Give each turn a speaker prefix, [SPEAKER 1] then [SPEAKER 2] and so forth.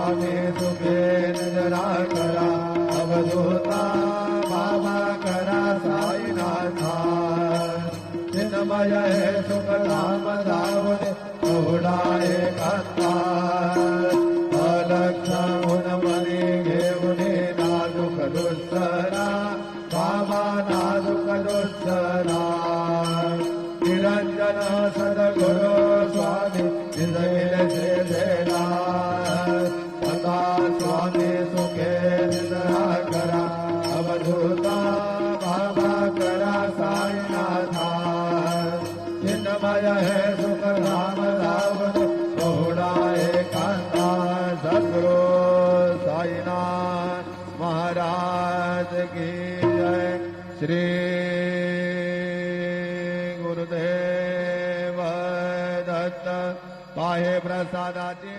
[SPEAKER 1] स्वामी सुखे जरा करा अवधूता बाबा करा साईनाथा चिन्मय हे सुख धाम धावने उडाए कथा अलक्ष गुणमणी घेऊने नाजुक दुसरा बाबा नाजुक दुसरा निरंजन सद्गुरु स्वामी निजगिल श्रीधेरा सदा स्वामी सुखे निद्रा करा अवधूता बाबा करा साईनाथा चिन्मय है सुख धाम धावन बहुड़ा एकांता सद्गुरु साईनाथ महाराज की जय। श्री गुरुदेव दत्त पाहे प्रसादाची